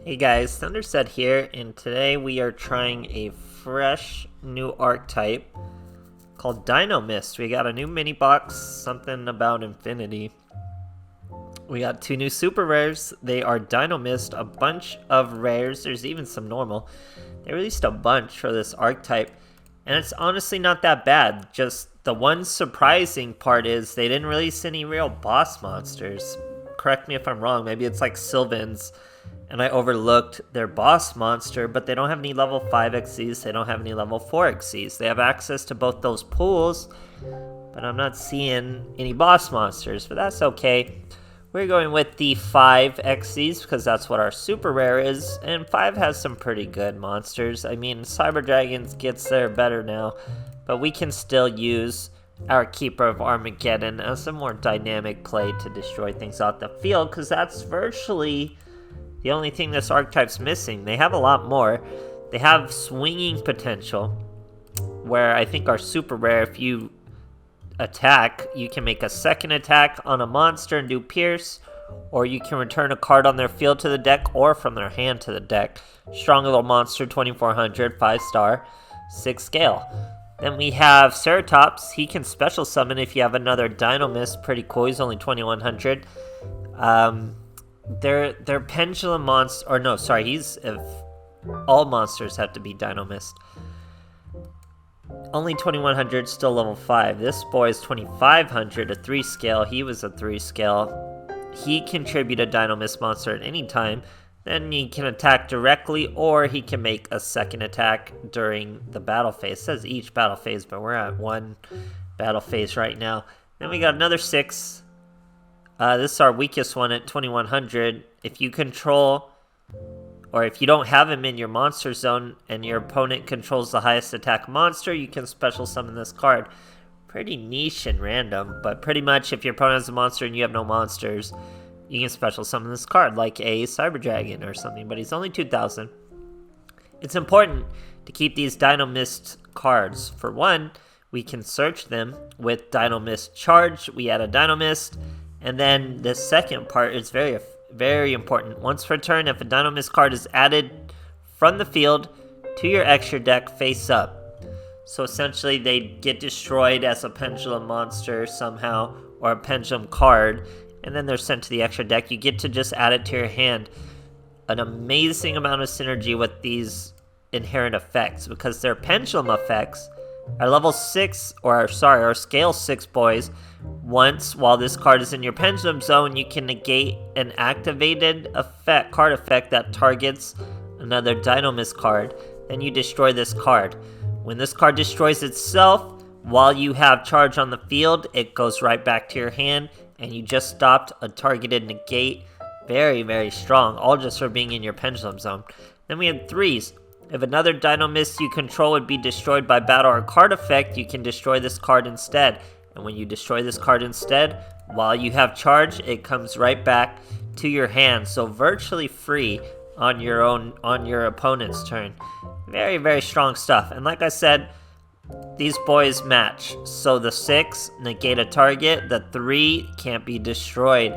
Hey guys, THUNDERSTUD here, and today we are trying a fresh new archetype called Dinomist. We got a new mini box, something about infinity. We got two new super rares. They are Dinomist, a bunch of rares. There's even some normal. They released a bunch for this archetype, and it's honestly not that bad. Just the one surprising part is they didn't release any real boss monsters. Correct me if I'm wrong, maybe it's like Sylvan's and I overlooked their boss monster, but they don't have any level 5 XCs, they don't have any level 4 XCs. They have access to both those pools, but I'm not seeing any boss monsters, but that's okay. We're going with the 5 XCs because that's what our super rare is, and 5 has some pretty good monsters. I mean, Cyber Dragons gets there better now, but we can still use our Keeper of Armageddon as a more dynamic play to destroy things out the field, because that's virtually the only thing this archetype's missing. They have a lot more. They have swinging potential, where I think our super rare, if you attack, you can make a second attack on a monster and do pierce, or you can return a card on their field to the deck or from their hand to the deck. Strong little monster, 2400, 5-star, 6 scale. Then we have Ceratops. He can special summon if you have another Dinomist. Pretty cool. He's only 2100. Their pendulum monster, or no, sorry, he's, if all monsters have to be Dinomist. Only 2100, still level 5. This boy is 2500, a 3 scale. He was a 3 scale. He can tribute a Dinomist monster at any time. Then he can attack directly, or he can make a second attack during the battle phase. It says each battle phase, but we're at one battle phase right now. Then we got another 6. This is our weakest one at 2100. If you control, or if you don't have him in your monster zone and your opponent controls the highest attack monster, you can special summon this card. Pretty niche and random, but pretty much if your opponent has a monster and you have no monsters, you can special summon this card, like a Cyber Dragon or something, but he's only 2000. It's important to keep these Dinomist cards. For one, we can search them with Dinomist Charge. We add a Dinomist. And then the second part is very, very important. Once per turn, if a Dinomist card is added from the field to your extra deck face up. So essentially they get destroyed as a pendulum monster somehow, or a pendulum card, and then they're sent to the extra deck. You get to just add it to your hand. An amazing amount of synergy with these inherent effects, because their pendulum effects are level 6, or scale 6 boys. Once, while this card is in your pendulum zone, you can negate an activated card effect that targets another Dinomist card. Then you destroy this card. When this card destroys itself, while you have charge on the field, it goes right back to your hand, and you just stopped a targeted negate. Very, very strong, all just for being in your pendulum zone. Then we have 3s. If another Dinomist you control would be destroyed by battle or card effect, you can destroy this card instead. And when you destroy this card instead, while you have charge, it comes right back to your hand. So virtually free on your opponent's turn. Very, very strong stuff. And like I said, these boys match. So the 6, negate a target. The 3 can't be destroyed.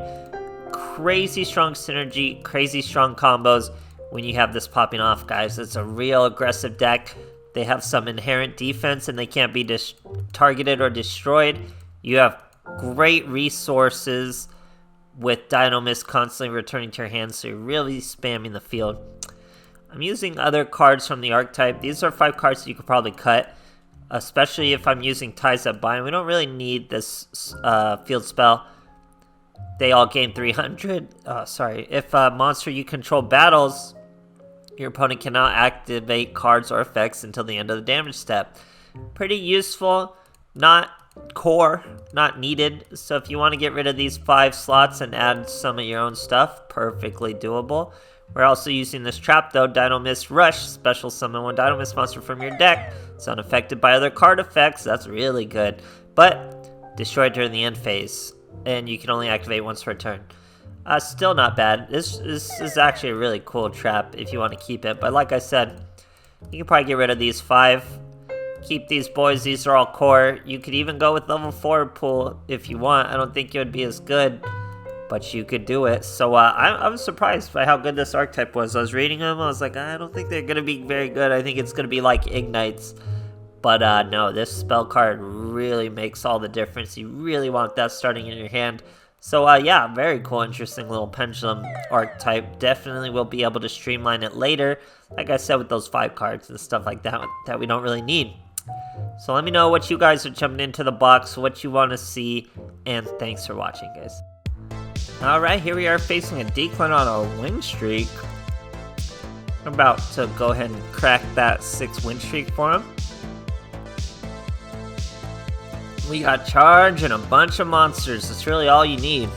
Crazy strong synergy, crazy strong combos when you have this popping off, guys. It's a real aggressive deck. They have some inherent defense and they can't be targeted or destroyed. You have great resources with Dinomist constantly returning to your hand, so you're really spamming the field. I'm using other cards from the archetype. These are 5 cards that you could probably cut, especially if I'm using Ties That Bind. We don't really need this field spell. They all gain 300. If a monster you control battles, your opponent cannot activate cards or effects until the end of the damage step. Pretty useful, not core, not needed. So if you want to get rid of these 5 slots and add some of your own stuff, perfectly doable. We're also using this trap though, Dinomist Rush. Special summon one Dinomist monster from your deck. It's unaffected by other card effects. That's really good. But destroyed during the end phase, and you can only activate once per turn. Still not bad. This is actually a really cool trap if you want to keep it. But like I said, you can probably get rid of these 5. Keep these boys. These are all core. You could even go with level 4 pool if you want. I don't think it would be as good but you could do it. So I was surprised by how good this archetype was. I was reading them, I was like, I don't think they're going to be very good. I think it's going to be like Ignites. But no, this spell card really makes all the difference. You really want that starting in your hand. So yeah, very cool, interesting little pendulum archetype. Definitely will be able to streamline it later, like I said, with those 5 cards and stuff like that that we don't really need. So let me know what you guys are jumping into the box, what you want to see, and thanks for watching, guys. Alright, here we are facing a decline on a win streak. I'm about to go ahead and crack that 6 win streak for him. We got charge and a bunch of monsters. That's really all you need.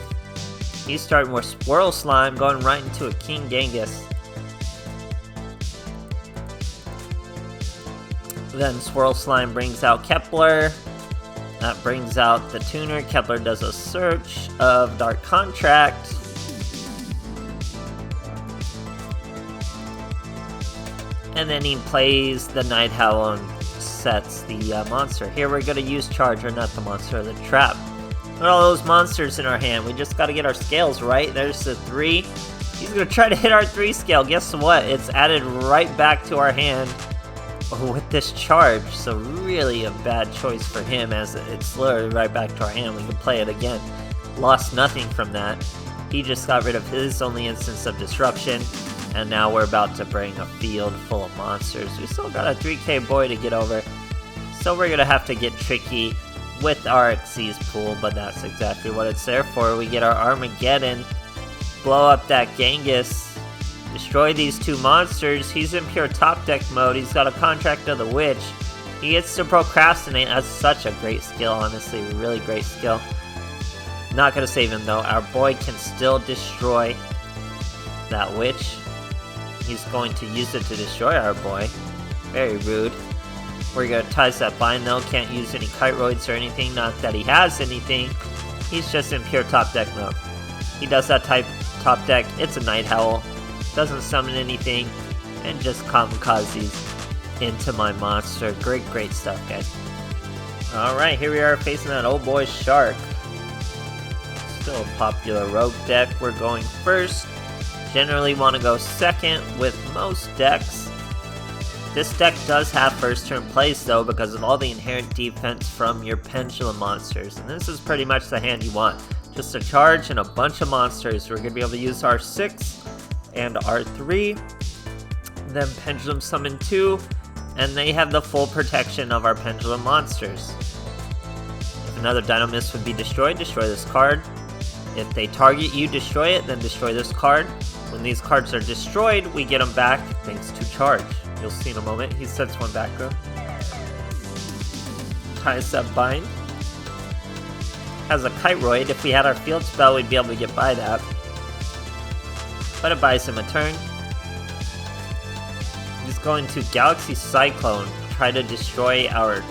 He's starting with Swirl Slime, going right into a King Genghis. Then Swirl Slime brings out Kepler. That brings out the Tuner. Kepler does a search of Dark Contract. And then he plays the Night Howl and sets the monster. Here we're going to use charge, or not the monster, the trap. Look at all those monsters in our hand. We just got to get our scales right. There's the 3. He's going to try to hit our 3 scale. Guess what? It's added right back to our hand with this charge. So really a bad choice for him, as it's literally right back to our hand. We can play it again. Lost nothing from that. He just got rid of his only instance of disruption. And now we're about to bring a field full of monsters. We still got a 3k boy to get over. So we're going to have to get tricky with our Xyz pool, but that's exactly what it's there for. We get our Armageddon, blow up that Genghis, destroy these 2 monsters. He's in pure top deck mode. He's got a Contract of the Witch. He gets to Procrastinate. That's such a great skill, honestly. Really great skill. Not going to save him, though. Our boy can still destroy that Witch. He's going to use it to destroy our boy. Very rude. We're going to Ties That Bind, though. Can't use any Kiteroids or anything. Not that he has anything. He's just in pure top deck mode. He does that type top deck. It's a Night Howl. Doesn't summon anything. And just kamikazes into my monster. Great, great stuff, guys. Alright, here we are facing that old boy Shark. Still a popular rogue deck. We're going first. Generally want to go second with most decks. This deck does have first turn plays, though, because of all the inherent defense from your pendulum monsters. And this is pretty much the hand you want. Just a charge and a bunch of monsters. We're going to be able to use R6 and R3. Then pendulum summon 2. And they have the full protection of our pendulum monsters. If another Dinomist would be destroyed, destroy this card. If they target you, destroy it, then destroy this card. When these cards are destroyed, we get them back thanks to charge. You'll see in a moment. He sets 1 back though. Ties That Bind. Has a Kiteroid. If we had our field spell, we'd be able to get by that. But it buys him a turn. He's going to Galaxy Cyclone, try to destroy our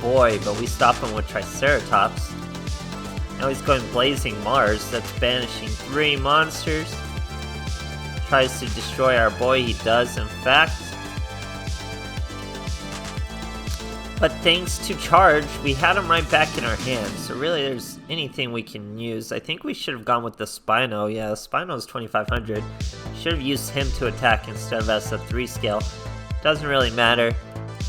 boy, but we stop him with Triceratops. Now he's going Blazing Mars. That's banishing 3 monsters. Tries to destroy our boy. He does, in fact. But thanks to charge, we had him right back in our hands. So really, there's anything we can use. I think we should have gone with the Spino. Yeah, the Spino is 2500. Should have used him to attack instead of as a 3 scale. Doesn't really matter.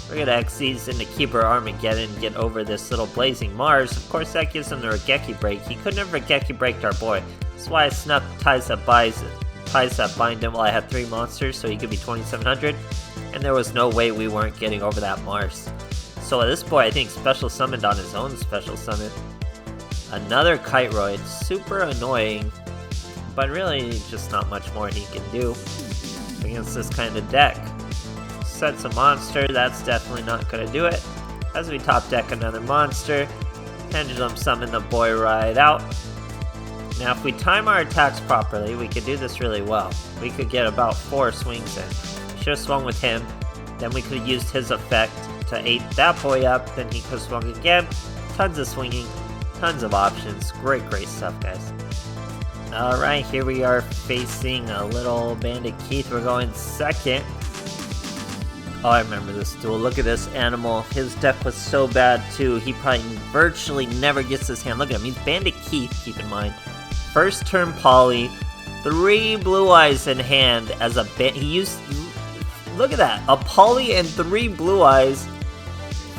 We're gonna Xyz into Keeper Armageddon and get over this little Blazing Mars. Of course, that gives him the Regeki Break. He couldn't have Regeki Breaked our boy. That's why I snuck Ties That Bind him while I had 3 monsters, so he could be 2700. And there was no way we weren't getting over that Mars. So this boy, I think, special summoned on his own special summon. Another Kiteroid. Super annoying. But really, just not much more he can do against this kind of deck. Sets a monster. That's definitely not going to do it. As we top deck another monster. Pendulum summon the boy right out. Now, if we time our attacks properly, we could do this really well. We could get about 4 swings in. Should have swung with him. Then we could have used his effect to 8 that boy up. Then he could have swung again. Tons of swinging. Tons of options. Great, great stuff, guys. Alright, here we are facing a little Bandit Keith. We're going second. Oh, I remember this duel. Look at this animal. His deck was so bad, too. He probably virtually never gets his hand. Look at him. He's Bandit Keith, keep in mind. First turn Poly, 3 blue eyes in hand as a bit. He used, look at that, a Poly and 3 blue eyes.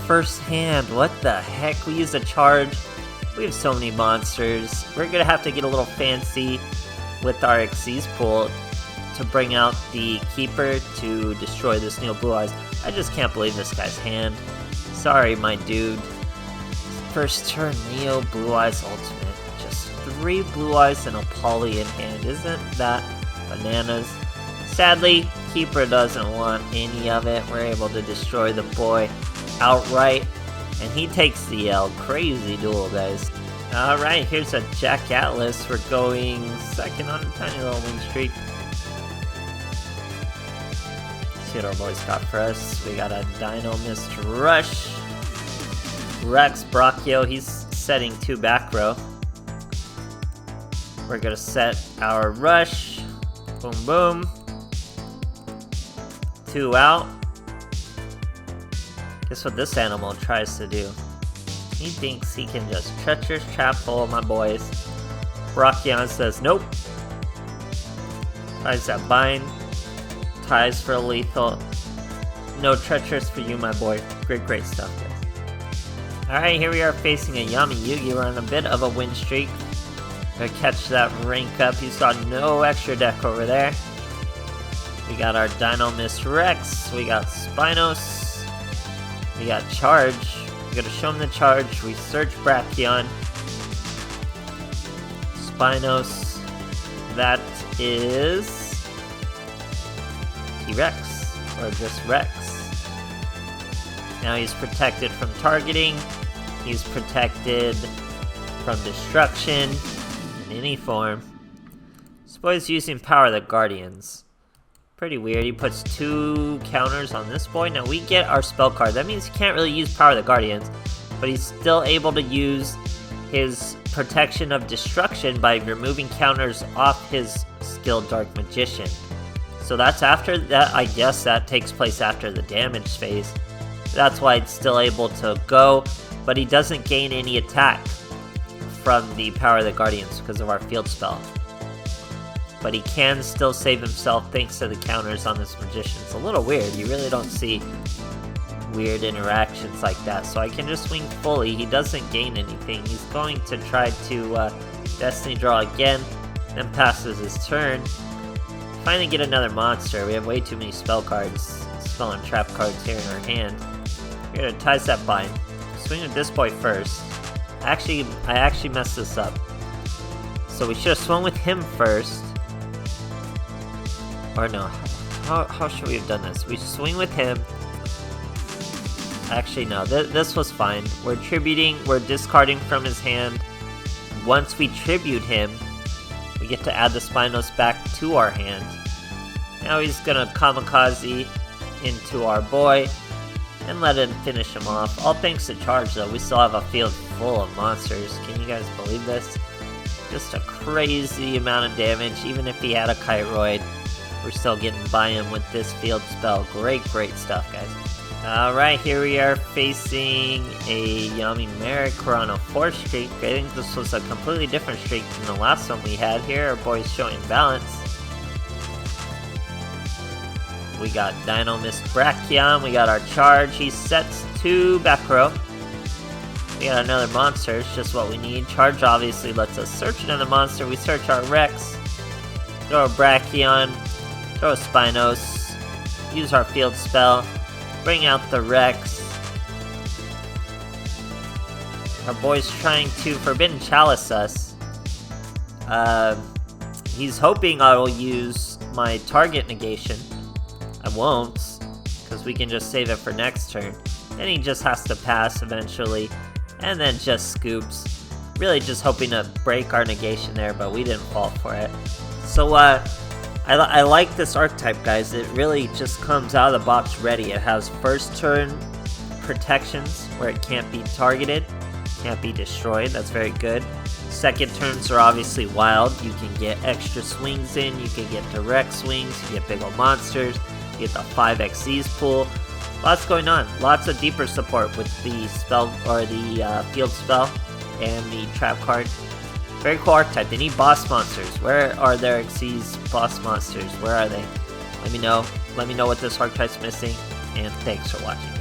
First hand, what the heck? We used a charge. We have so many monsters. We're gonna have to get a little fancy with our Xyz pool to bring out the Keeper to destroy this Neo Blue Eyes. I just can't believe this guy's hand. Sorry, my dude. First turn Neo Blue Eyes Ultimate. Just 3 Blue Eyes and a Poly in hand. Isn't that bananas? Sadly, Keeper doesn't want any of it. We're able to destroy the boy outright, and he takes the L. Crazy duel, guys. Alright, here's a Jack Atlas. We're going second on a tiny little win streak. See what our boys got for us. We got a Dinomist Rush. Rex Brachio, he's setting 2 back row. We're gonna set our Rush. Boom, boom. 2 out. Guess what this animal tries to do? He thinks he can just treacherous trap full of my boys. Brachion says nope. Ties that bind. Ties for lethal. No treacherous for you, my boy. Great stuff, guys. Alright, here we are facing a Yami Yugi. We're on a bit of a win streak. Gonna catch that rank up. He's got no extra deck over there. We got our Dinomist Rex. We got Spinos. We got Charge. We gotta show him the charge. We search Brachion. Spinos. That is T-Rex. Or just Rex. Now he's protected from targeting. He's protected from destruction in any form. This boy's using Power of the Guardians. Pretty weird. He puts 2 counters on this boy. Now we get our spell card. That means he can't really use Power of the Guardians, but he's still able to use his protection of destruction by removing counters off his skill Dark Magician. So that's after that. I guess that takes place after the damage phase. That's why it's still able to go, but he doesn't gain any attack from the Power of the Guardians because of our field spell. But he can still save himself thanks to the counters on this Magician. It's a little weird. You really don't see weird interactions like that. So I can just swing fully. He doesn't gain anything. He's going to try to Destiny draw again, then passes his turn. Finally get another monster. We have way too many spell cards, spell and trap cards here in our hand. We're gonna Ties that bind. Swing with this boy first. I actually messed this up. So we should have swung with him first. Or no, how should we have done this? We swing with him. Actually, no, this was fine. We're discarding from his hand. Once we tribute him, we get to add the Spinos back to our hand. Now he's gonna Kamikaze into our boy and let him finish him off. All thanks to Charge, though. We still have a field full of monsters. Can you guys believe this? Just a crazy amount of damage. Even if he had a Kiteroid, we're still getting by him with this field spell. Great stuff, guys. Alright, here we are facing a Yami Merrick. We're on a 4 streak. I think this was a completely different streak than the last one we had here. Our boy's showing balance. We got Dinomist Brachion. We got our charge. He sets 2 back row. We got another monster. It's just what we need. Charge obviously lets us search another monster. We search our Rex. Throw a Brachion. Throw a Spinos. Use our field spell. Bring out the Rex. Our boy's trying to Forbidden Chalice us. He's hoping I will use my target negation. I won't, because we can just save it for next turn. Then he just has to pass eventually, and then just scoops. Really just hoping to break our negation there, but we didn't fall for it. So, I like this archetype, guys. It really just comes out of the box ready. It has first turn protections where it can't be targeted, can't be destroyed. That's very good. Second turns are obviously wild. You can get extra swings in. You can get direct swings. You get big old monsters. You get the 5x's pool. Lots going on. Lots of deeper support with the spell or the field spell and the trap card. Very cool archetype. They need boss monsters. Where are their Xyz boss monsters? Where are they? Let me know. Let me know what this archetype's missing. And thanks for watching.